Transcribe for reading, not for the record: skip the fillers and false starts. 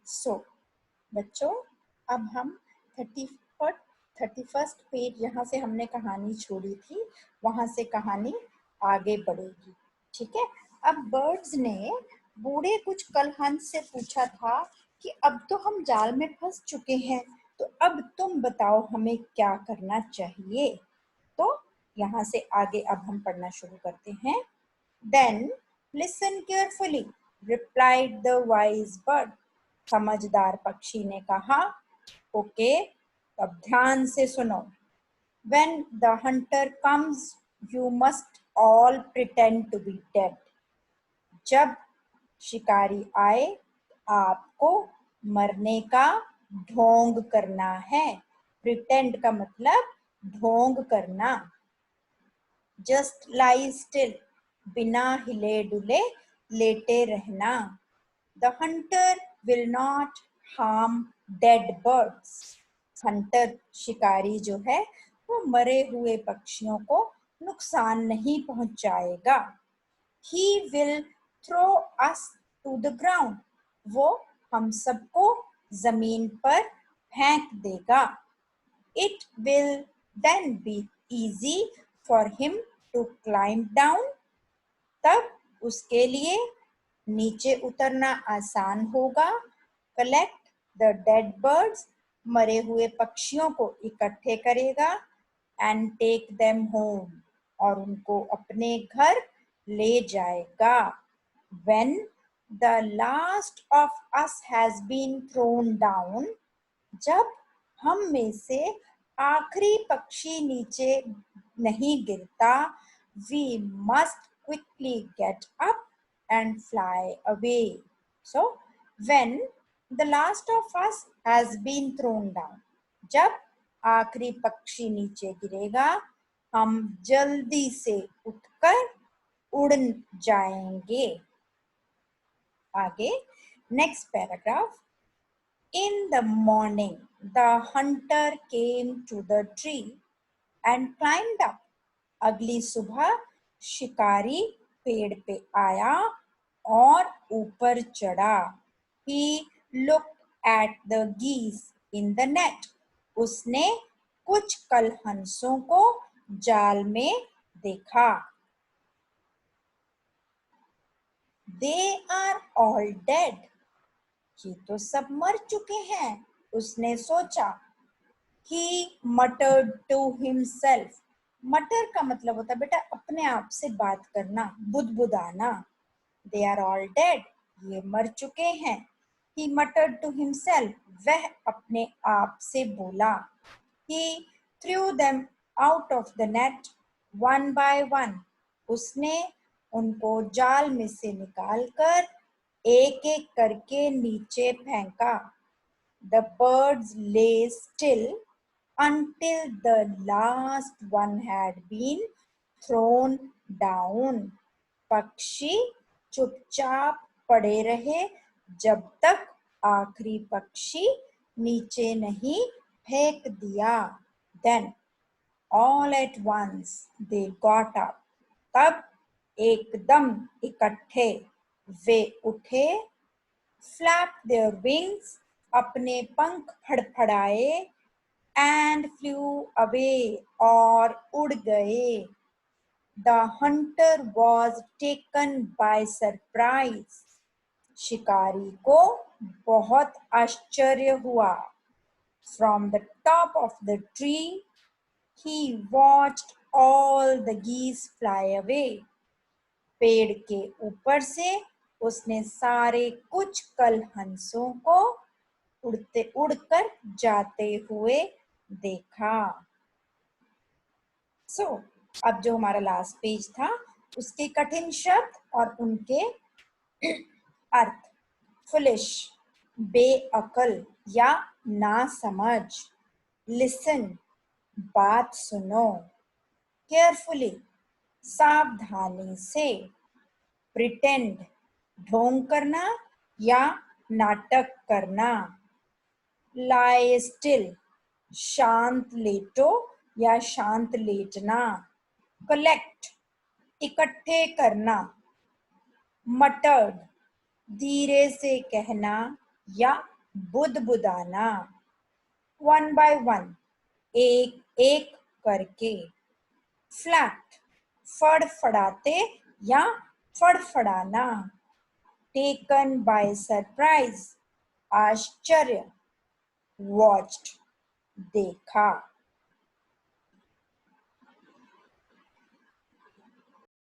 सो बच्चों, अब हम 31st पेज जहाँ से हमने कहानी छोड़ी थी वहाँ से कहानी आगे बढ़ेगी। ठीक है। अब बर्ड्स ने बूढ़े कुछ कलहंस से पूछा था कि अब तो हम जाल में फंस चुके हैं, तो अब तुम बताओ हमें क्या करना चाहिए। तो यहाँ से आगे अब हम पढ़ना शुरू करते हैं। Then listen carefully, replied the wise bird. समझदार पक्षी ने कहा, ओके, अब ध्यान से सुनो। When the hunter comes, you must all pretend to be dead. जब शिकारी आए, आपको मरने का ढोंग करना है। प्रिटेंड का मतलब ढोंग करना। जस्ट लाई स्टिल, बिना हिले डुले लेटे रहना। The Hunter will not harm dead birds. Hunter शिकारी जो है वो मरे हुए पक्षियों को नुकसान नहीं पहुंचाएगा। He will throw us to the ground. वो हम सबको जमीन पर फेंक देगा। It will then be easy for him to climb down. तब उसके लिए नीचे उतरना आसान होगा। Collect the dead birds. मरे हुए पक्षियों को इकट्ठे करेगा। And take them home. और उनको अपने घर ले जाएगा। When the last of us has been thrown down. जब हम में से आखिरी पक्षी नीचे नहीं गिरता, we must quickly get up and fly away. So, when the last of us has been thrown down, जब आखिरी पक्षी नीचे गिरेगा, हम जल्दी से उठकर उड़ जाएंगे। आगे next paragraph. In the morning, the hunter came to the tree and climbed up. अगली सुबह शिकारी पेड़ पे आया और ऊपर चढ़ा। He looked at the geese in the net. उसने कुछ कलहंसों को जाल में देखा। They are all dead. ये तो सब मर चुके हैं, उसने सोचा। He muttered to himself. मटर का मतलब होता है बेटा अपने आप से बात करना, बुदबुदाना। They are all dead. ये मर चुके हैं। He muttered to himself. वह अपने आप से बोला। He threw them out of the net one by one. उसने उनको जाल में से निकालकर एक एक करके नीचे फेंका। The birds lay still until the last one had been thrown down. पक्षी चुपचाप पड़े रहे जब तक आखिरी पक्षी नीचे नहीं फेंक दिया। Then all at once they got up. तब एकदम इकट्ठे वे उठे। Flapped their wings, अपने पंख फड़फड़ाए। And flew away, और उड़ गए। The hunter was taken by surprise. शिकारी को बहुत आश्चर्य हुआ। From the top of the tree, he watched all the geese fly away. पेड़ के ऊपर से उसने सारे कुछ कलहंसों को उड़कर जाते हुए देखा। सो अब जो हमारा लास्ट पेज था उसके कठिन शब्द और उनके अर्थ। फुलिश, बेअकल या नासमझ। लिसन, बात सुनो। केयरफुली, सावधानी से। प्रिटेंड, ढोंग करना या नाटक करना। lie still, शांत लेटो या शांत लेटना। कलेक्ट, इकट्ठे करना। मटर्ड, धीरे से कहना या बुदबुदाना, वन बाय वन, एक एक करके, फ्लैट, फड़फड़ाते या फड़फड़ाना, टेकन बाय सरप्राइज, आश्चर्य, वॉच्ड, देखा।